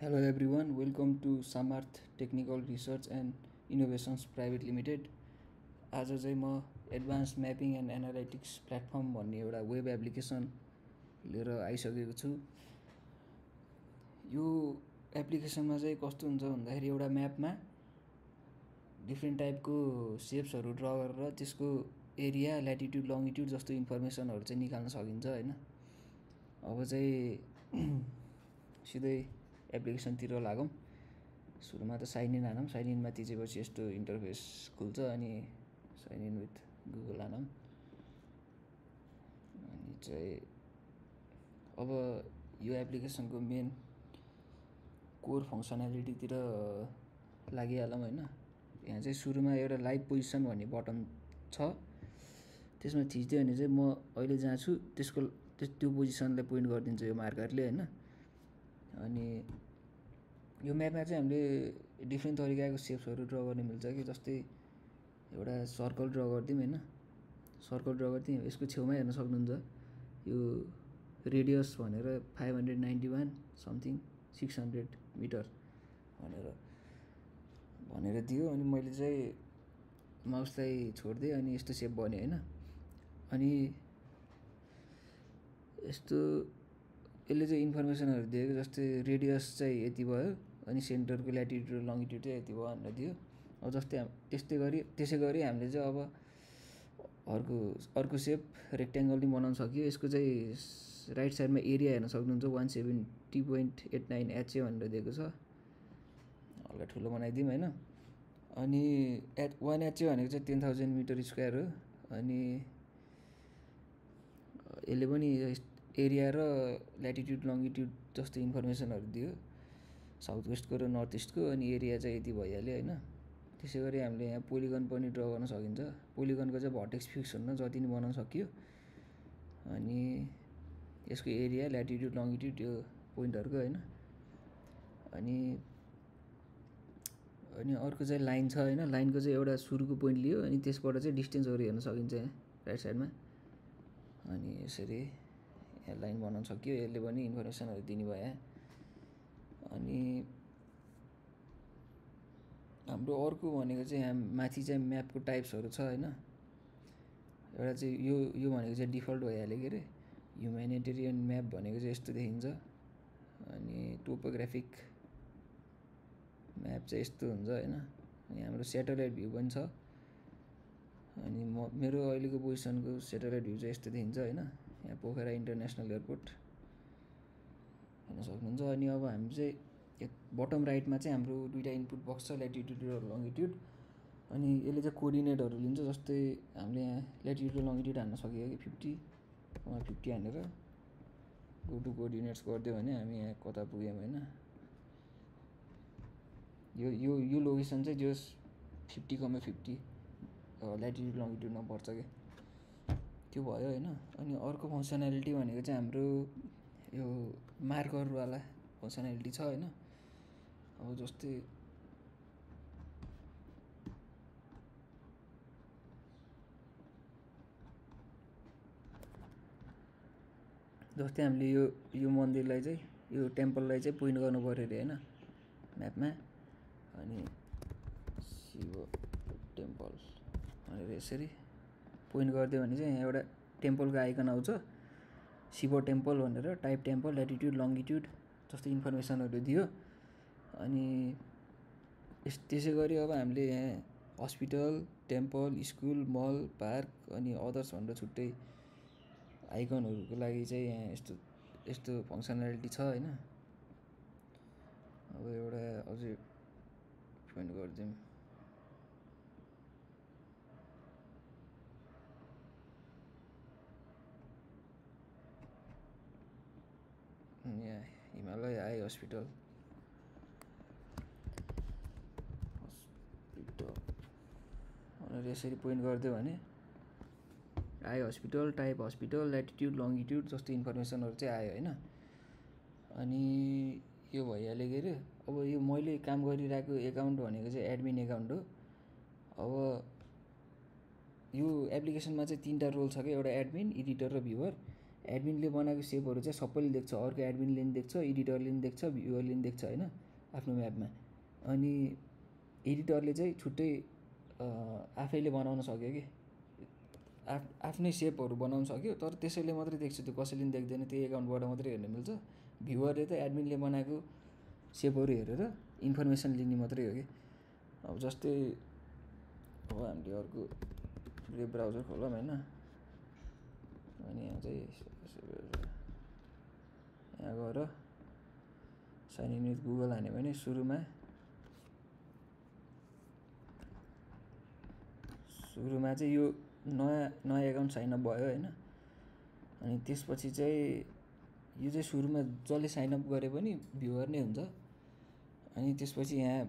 Hello everyone, welcome to Samarth Technical Research and Innovations Private Limited. आज चाहिँ म advance mapping and analytics platform भन्ने एउटा web application लिएर आइसकेको छु। यो एप्लिकेसनमा चाहिँ कस्तो हुन्छ भन्दाखेरि एउटा म्यापमा डिफ्रेन्ट टाइपको सेप्सहरू ड्र गरेर त्यसको एरिया, ल्याटिट्युड, लङ्गिट्युड जस्तो इन्फर्मेसनहरू चाहिँ निकाल्न सकिन्छ हैन। अब चाहिँ सिधै एप्लिकेसनतिर लागौँ। सुरुमा त साइन इन हानौँ। साइन इनमा थिचेपछि यस्तो इन्टरफेस खुल्छ अनि साइन इन विथ गुगल हानौँ। अनि चाहिँ अब यो एप्लिकेसनको मेन कोर फङ्सनालिटीतिर लागिहालौँ हैन। यहाँ चाहिँ सुरुमा एउटा लाइभ पोजिसन भन्ने बटन छ। त्यसमा थिच्दियो भने चाहिँ म अहिले जहाँ छु त्यो पोजिसनलाई पोइन्ट गरिदिन्छ यो मार्करले हैन। अनि यो म्यापमा चाहिँ हामीले डिफ्रेन्ट तरिकाको सेप्सहरू ड्र गर्न मिल्छ कि जस्तै एउटा सर्कल ड्र गरिदिउँ हैन। सर्कल ड्र गरिदिउँ, यसको छेउमा हेर्न सक्नुहुन्छ यो रेडियस भनेर 591 समथिङ 600 मिटर भनेर दियो। अनि मैले चाहिँ माउसलाई छोड्दिएँ अनि यस्तो सेप बन्यो हैन। अनि यस्तो यसले चाहिँ इन्फर्मेसनहरू दिएको जस्तै रेडियस चाहिँ यति भयो अनि सेन्टरको ल्याटिट्युड लङ्गिट्युड चाहिँ यति भयो भनेर दियो। अब जस्तै त्यसै गरी हामीले चाहिँ अब अर्को सेप रेक्ट्याङ्गल पनि बनाउन सकियो। यसको चाहिँ राइट साइडमा एरिया हेर्न सक्नुहुन्छ 170.89 एचए भनेर दिएको छ। हल्का ठुलो बनाइदिउँ हैन। अनि 1 एचए भनेको चाहिँ 10,000 मिटर स्क्वायर हो। अनि यसले पनि एरिया र ल्याटिट्युड लङ्गिट्युड जस्तो इन्फर्मेसनहरू दियो साउथ वेस्टको र नर्थ इस्टको। अनि एरिया चाहिँ यति भइहाल्यो हैन। त्यसै गरी हामीले यहाँ पोलिगन पनि ड्र गर्न सकिन्छ। पोलिगनको चाहिँ भर्टेक्स फिक्स हुन्न, जति नि बनाउन सकियो। अनि यसको एरिया, ल्याटिट्युड, लङ्गिट्युड यो पोइन्टहरूको हैन। अनि अर्को चाहिँ लाइन छ हैन। लाइनको चाहिँ एउटा सुरुको पोइन्ट लियो अनि त्यसबाट चाहिँ डिस्टेन्सहरू हेर्न सकिन्छ यहाँ राइट साइडमा। अनि यसरी यहाँ लाइन बनाउन सकियो। यसले पनि इन्फर्मेसनहरू दिने भयो। अनि हाम्रो अर्को भनेको चाहिँ यहाँ माथि चाहिँ म्यापको टाइप्सहरू छ हैन। एउटा चाहिँ यो भनेको चाहिँ डिफल्ट भइहाल्यो के अरे। ह्युम्यानिटेरियन म्याप भनेको चाहिँ यस्तो देखिन्छ। अनि टोपोग्राफिक म्याप चाहिँ यस्तो हुन्छ हैन। अनि हाम्रो स्याटेलाइट भ्यू पनि छ। अनि मेरो अहिलेको पोजिसनको स्याटेलाइट भ्यू चाहिँ यस्तो देखिन्छ हैन। यहाँ पोखरा इन्टरनेसनल एयरपोर्ट हेर्न सक्नुहुन्छ। अनि अब हामी चाहिँ बटम राइटमा चाहिँ हाम्रो दुईटा इनपुट बक्स छ, ल्याटिट्युड र लङ्गिट्युड। अनि यसले चाहिँ कोअर्डिनेटहरू लिन्छ। जस्तै हामीले यहाँ ल्याटिट्युड र लङ्गिट्युड हान्न सकियो कि 50 हानेर गो टु कोअर्डिनेट्स गरिदियो भने हामी यहाँ कता पुग्यौँ हैन। यो लोकेसन चाहिँ जो 50,50 ल्याटिट्युड लङ्गिट्युडमा पर्छ कि त्यो भयो हैन। अनि अर्को फङ्सनालिटी भनेको चाहिँ हाम्रो यो मार्करवाला फङ्सनालिटी छ हैन। अब जस्तै हामीले यो मन्दिरलाई चाहिँ यो टेम्पललाई चाहिँ पोइन्ट गर्नु पर्यो अरे हैन म्यापमा। अनि शिव टेम्पल भनेर यसरी पोइन्ट गरिदियो भने चाहिँ यहाँ एउटा टेम्पलको आइकन आउँछ, शिव टेम्पल भनेर। टाइप टेम्पल, ल्याटिट्युड, लङ्गिट्युड जस्तो इन्फर्मेसनहरू दियो। अनि त्यसै गरी अब हामीले यहाँ हस्पिटल, टेम्पल, स्कुल, मल, पार्क अनि अदर्स भनेर छुट्टै आइकनहरूको लागि चाहिँ यहाँ यस्तो फङ्सनालिटी छ हैन। अब एउटा अझै पोइन्ट गरिदिउँ। यहाँ हिमालय आई हस्पिटल भनेर यसरी पोइन्ट गरिदियो भने eye hospital, type hospital, latitude, longitude जस्तो इन्फर्मेसनहरू चाहिँ आयो हैन। अनि यो भइहाल्यो के अरे। अब यो मैले काम गरिरहेको एकाउन्ट भनेको चाहिँ एडमिन एकाउन्ट हो। अब यो एप्लिकेसनमा चाहिँ 3टा रोल छ कि, एउटा एडमिन, एडिटर र भ्युवर। एडमिनले बनाएको सेपहरू चाहिँ सबैले देख्छ, अर्को एडमिनले पनि देख्छ, एडिटरले पनि देख्छ, भ्युवरले पनि देख्छ होइन आफ्नो म्यापमा। अनि एडिटरले चाहिँ छुट्टै आफैले बनाउन सक्यो कि आफ्नै सेपहरू बनाउन सक्यो, तर त्यसैले मात्रै देख्छ, त्यो कसैले पनि देख्दैन, त्यो एकाउन्टबाट मात्रै हेर्न मिल्छ। भ्युवरले त एडमिनले बनाएको सेपहरू हेरेर इन्फर्मेसन लिने मात्रै हो कि। अब जस्तै अब हामीले अर्को वेब ब्राउजर खोलौँ होइन, अनि यहाँ चाहिँ यहाँ गएर साइन इन विथ गुगल हान्यो भने सुरुमा चाहिँ यो नयाँ एकाउन्ट साइनअप भयो होइन। अनि त्यसपछि चाहिँ यो चाहिँ सुरुमा जसले साइनअप गरे पनि भ्युवर नै हुन्छ। अनि त्यसपछि यहाँ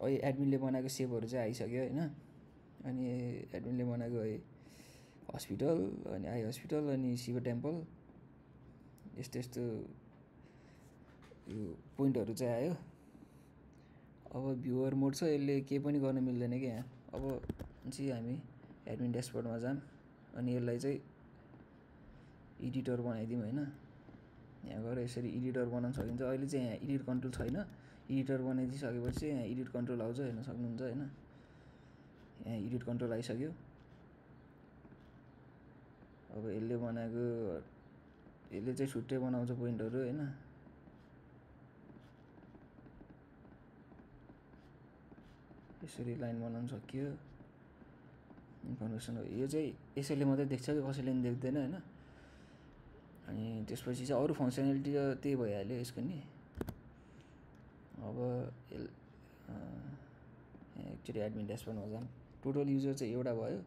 अहिले एडमिनले बनाएको सेपहरू चाहिँ आइसक्यो होइन। अनि एडमिनले बनाएको है हस्पिटल, अनि आई हस्पिटल, अनि शिव टेम्पल, यस्तो यस्तो यो पोइन्टहरू चाहिँ आयो। अब भ्युवर मोड छ, यसले केही पनि गर्न मिल्दैन कि यहाँ। अब चाहिँ हामी एडमिन ड्यासबोर्डमा जाऊँ, अनि यसलाई चाहिँ एडिटर बनाइदिउँ होइन। यहाँ गएर यसरी एडिटर बनाउन सकिन्छ। अहिले चाहिँ यहाँ एडिट कन्ट्रोल छैन, एडिटर बनाइदिइसकेपछि चाहिँ यहाँ एडिट कन्ट्रोल आउँछ, हेर्न सक्नुहुन्छ होइन। यहाँ एडिट कन्ट्रोल आइसक्यो। अब यसले बनाएको, यसले चाहिँ छुट्टै बनाउँछ पोइन्टहरू होइन। यसरी लाइन बनाउन सकियो। इन्फर्मेसन यो चाहिँ यसैले मात्रै देख्छ कि कसैले पनि देख्दैन होइन। अनि त्यसपछि चाहिँ अरू फङ्सनालिटी त त्यही भइहाल्यो यसको नि। अब एक्चुअली एडमिन ड्यासबोर्डमा जाऊँ। टोटल युजर चाहिँ एउटा भयो,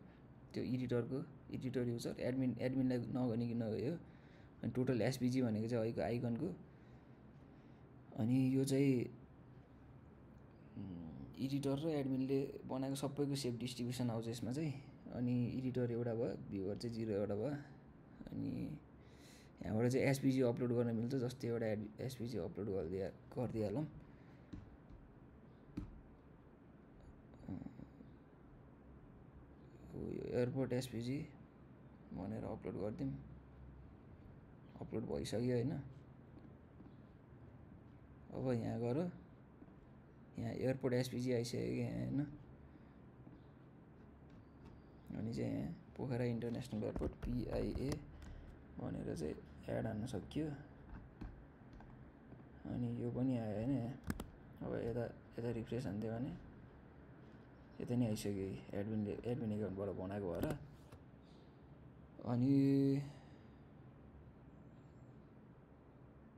त्यो एडिटर युजर एडमिनलाई नभनिकन गयो। अनि टोटल एसभिजी भनेको चाहिँ अहिलेको आइकनको। अनि यो चाहिँ एडिटर र एडमिनले बनाएको सबैको सेप डिस्ट्रिब्युसन आउँछ यसमा चाहिँ। अनि एडिटर एउटा भयो, भ्युवर चाहिँ 0 एउटा भयो। अनि यहाँबाट चाहिँ एसभिजी अपलोड गर्न मिल्छ। जस्तै एउटा एसभिजी अपलोड गरिदिइहालौँ। एयरपोर्ट एसभिजी भनेर अपलोड गरिदिउँ। अपलोड भइसक्यो होइन। अब यहाँ गएर यहाँ एयरपोर्ट एसभिजी आइसक्यो कि यहाँ होइन। अनि चाहिँ यहाँ पोखरा इन्टरनेसनल एयरपोर्ट PIA भनेर चाहिँ एड हान्न सक्यो। अनि यो पनि आयो होइन। अब यता रिफ्रेस हान्दियो भने यता नै आइसक्यो एडमिन एकाउन्टबाट बनाएको भएर। अनि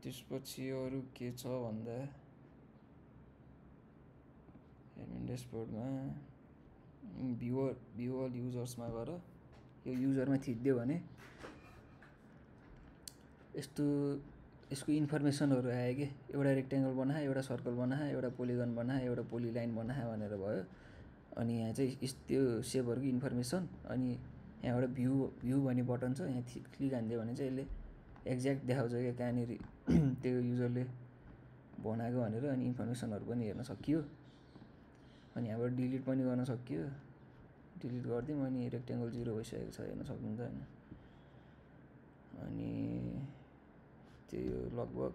त्यसपछि अरू के छ भन्दा एडमिन ड्यासबोर्डमा भ्युअल युजर्समा गएर यो युजरमा थिच्दियो भने यसको इन्फर्मेसनहरू आयो कि। एउटा रेक्ट्याङ्गल बनाए, एउटा सर्कल बनाए, एउटा पोलिगन बनाए, एउटा पोलिलाइन बनाए भनेर भयो। अनि यहाँ चाहिँ त्यो सेपहरूको इन्फर्मेसन। अनि यहाँबाट भ्यू भन्ने बटन छ, यहाँ क्लिक हानिदियो भने चाहिँ यसले एक्ज्याक्ट देखाउँछ क्या कहाँनिर त्यो युजरले बनाएको भनेर। अनि इन्फर्मेसनहरू पनि हेर्न सकियो। अनि यहाँबाट डिलिट पनि गर्न सकियो। डिलिट गरिदिउँ। अनि रेक्ट्याङ्गल 0 भइसकेको छ, हेर्न सक्नुहुन्छ होइन। अनि त्यो लगभग